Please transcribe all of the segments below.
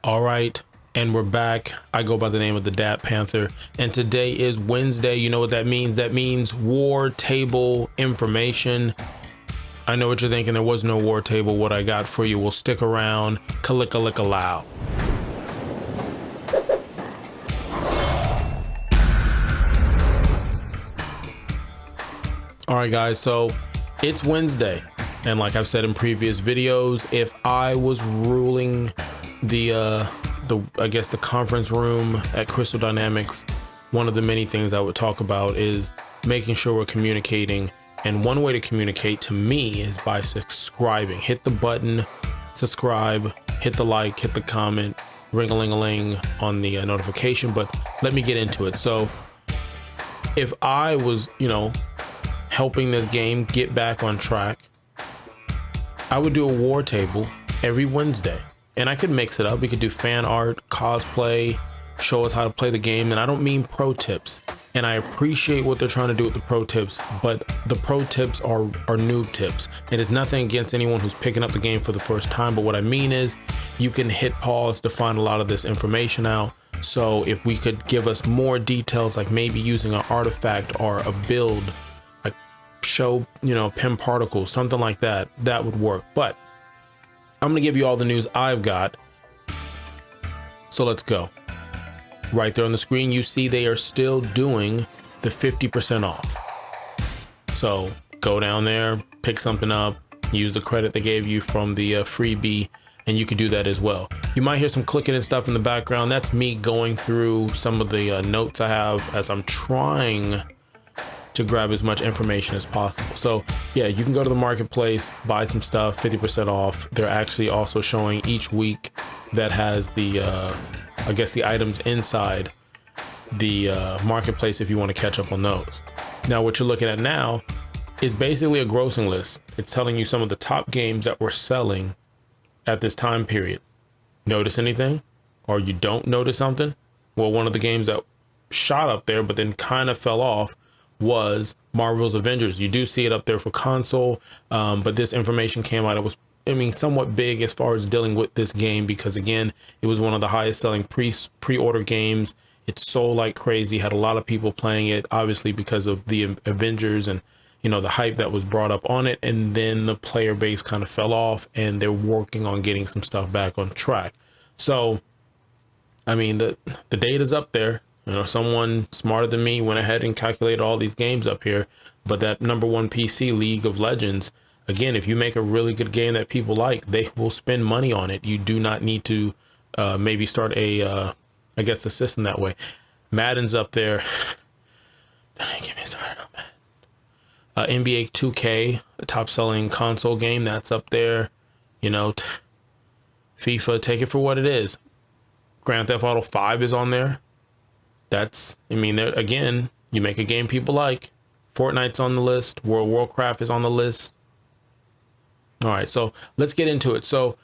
All right, and we're back. I go by the name of the Dat Panther, and today is Wednesday. You know what that means? That means war table information. I know what you're thinking. There was no war table. What I got for you will stick around. Kalika-lika-low. All right, guys, so it's Wednesday, and like I've said in previous videos, if I was ruling the conference room at Crystal Dynamics, one of the many things I would talk about is making sure we're communicating. And one way to communicate to me is by subscribing. Hit the button, subscribe, hit the like, hit the comment, ring-a-ling-a-ling on the notification. But let me get into it. So if I was, helping this game get back on track, I would do a war table every Wednesday. And I could mix it up. We could do fan art, cosplay, show us how to play the game. And I don't mean pro tips. And I appreciate what they're trying to do with the pro tips, but the pro tips are noob tips. And it's nothing against anyone who's picking up the game for the first time. But what I mean is you can hit pause to find a lot of this information out. So if we could give us more details, like maybe using an artifact or a build, like show, pin particles, something like that, that would work. But I'm gonna give you all the news I've got. So let's go. Right there on the screen, you see they are still doing the 50% off. So go down there, pick something up, use the credit they gave you from the freebie, and you could do that as well. You might hear some clicking and stuff in the background. That's me going through some of the notes I have as I'm trying to grab as much information as possible. So yeah, you can go to the marketplace, buy some stuff, 50% off. They're actually also showing each week that has the the items inside the marketplace if you want to catch up on those. Now what you're looking at now is basically a grossing list. It's telling you some of the top games that were selling at this time period. Notice anything? Or you don't notice something? Well, one of the games that shot up there but then kind of fell off was Marvel's Avengers. You do see it up there for console, but this information came out. It was, somewhat big as far as dealing with this game because, again, it was one of the highest selling pre-order games. It sold like crazy, had a lot of people playing it, obviously because of the Avengers and, the hype that was brought up on it. And then the player base kind of fell off and they're working on getting some stuff back on track. So, the data's up there. Someone smarter than me went ahead and calculated all these games up here. But that #1 PC, League of Legends, again, if you make a really good game that people like, they will spend money on it. You do not need to maybe start a system that way. Madden's up there. Don't get me started on Madden. NBA 2K, the top selling console game, that's up there. FIFA, take it for what it is. Grand Theft Auto 5 is on there. That's, there again, you make a game people like. Fortnite's on the list. World of Warcraft is on the list. All right, so let's get into it. So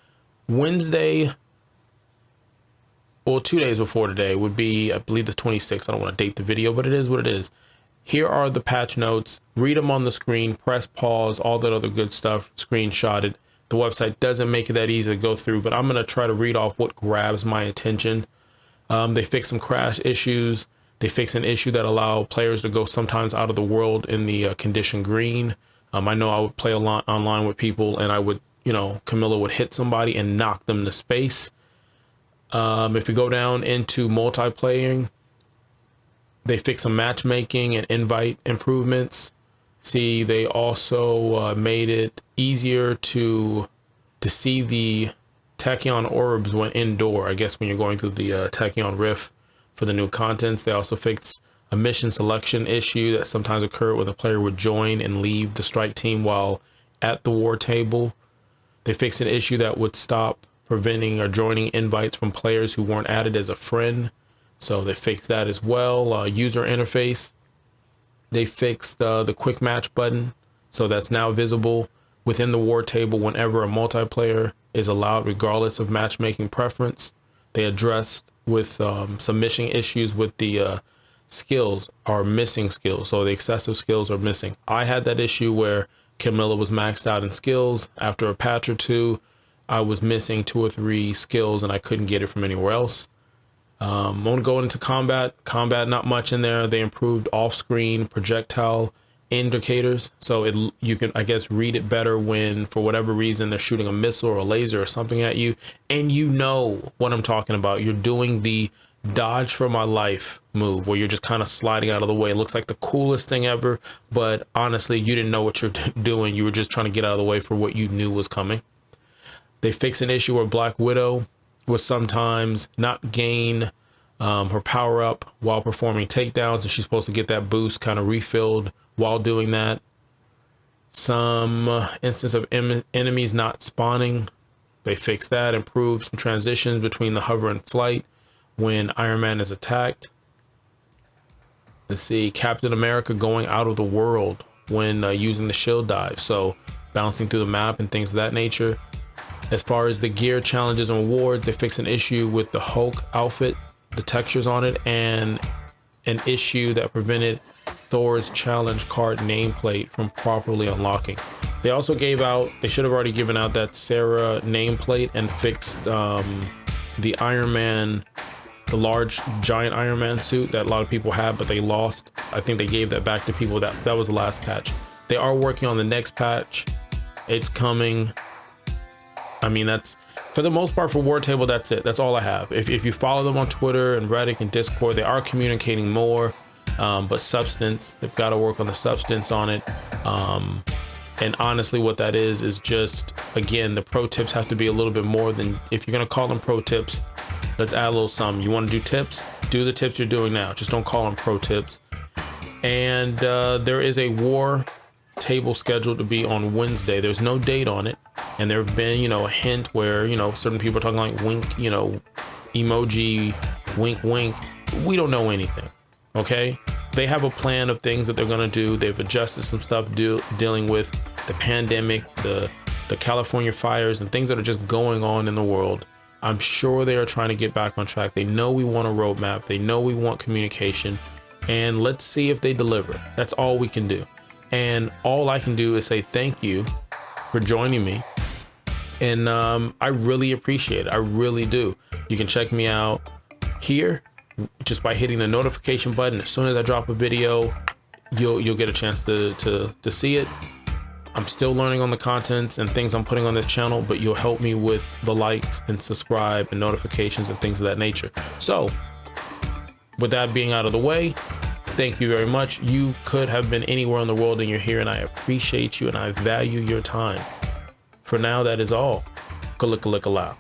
Wednesday, 2 days before today would be, I believe, the 26th. I don't want to date the video, but it is what it is. Here are the patch notes. Read them on the screen, press pause, all that other good stuff, screenshot it. The website doesn't make it that easy to go through, but I'm going to try to read off what grabs my attention. They fixed some crash issues. They fixed an issue that allowed players to go sometimes out of the world in the condition green. I know I would play a lot online with people and I would, Camilla would hit somebody and knock them to space. If you go down into multiplayer, they fixed some matchmaking and invite improvements. See, they also made it easier to see the Tachyon orbs when indoor. I guess when you're going through the Tachyon Rift for the new contents. They also fixed a mission selection issue that sometimes occurred where the player would join and leave the strike team while at the war table. They fixed an issue that would stop preventing or joining invites from players who weren't added as a friend. So they fixed that as well. User interface. They fixed the quick match button. So that's now visible within the war table whenever a multiplayer is allowed, regardless of matchmaking preference. They addressed with some mission issues with the skills are missing skills. So the excessive skills are missing. I had that issue where Camilla was maxed out in skills. After a patch or two, I was missing 2 or 3 skills and I couldn't get it from anywhere else. I'm gonna go into combat. Not much in there. They improved off-screen projectile indicators, so you can, I guess, read it better when, for whatever reason, they're shooting a missile or a laser or something at you, and you know what I'm talking about. You're doing the dodge for my life move where you're just kind of sliding out of the way. It looks like the coolest thing ever, but honestly, you didn't know what you're doing. You were just trying to get out of the way for what you knew was coming. They fixed an issue where Black Widow would sometimes not gain her power up while performing takedowns, and she's supposed to get that boost kind of refilled while doing that. Some instance of enemies not spawning, they fixed that. Improved some transitions between the hover and flight when Iron Man is attacked. Let's see, Captain America going out of the world when using the shield dive, so bouncing through the map and things of that nature. As far as the gear challenges and awards, they fixed an issue with the Hulk outfit, the textures on it, and an issue that prevented Thor's challenge card nameplate from properly unlocking. They also gave out, they should have already given out that Sarah nameplate and fixed the Iron Man, the large giant Iron Man suit that a lot of people had, but they lost. I think they gave that back to people. That was the last patch. They are working on the next patch. It's coming. I mean, that's, for the most part, for War Table, that's it. That's all I have. If you follow them on Twitter and Reddit and Discord, they are communicating more, but substance, they've got to work on the substance on it. And honestly, what that is just, again, the pro tips have to be a little bit more than, if you're going to call them pro tips, let's add a little something. You want to do tips? Do the tips you're doing now. Just don't call them pro tips. And there is a War Table scheduled to be on Wednesday. There's no date on it. And there have been, a hint where, certain people are talking like wink, emoji, wink, wink. We don't know anything. Okay. They have a plan of things that they're going to do. They've adjusted some stuff dealing with the pandemic, the California fires, and things that are just going on in the world. I'm sure they are trying to get back on track. They know we want a roadmap. They know we want communication, and let's see if they deliver. That's all we can do. And all I can do is say thank you for joining me. And I really appreciate it. I really do. You can check me out here just by hitting the notification button. As soon as I drop a video, you'll get a chance to see it. I'm still learning on the contents and things I'm putting on this channel, but you'll help me with the likes and subscribe and notifications and things of that nature. So with that being out of the way, thank you very much. You could have been anywhere in the world and you're here, and I appreciate you and I value your time. For now, that is all. Kalika-lika-lao.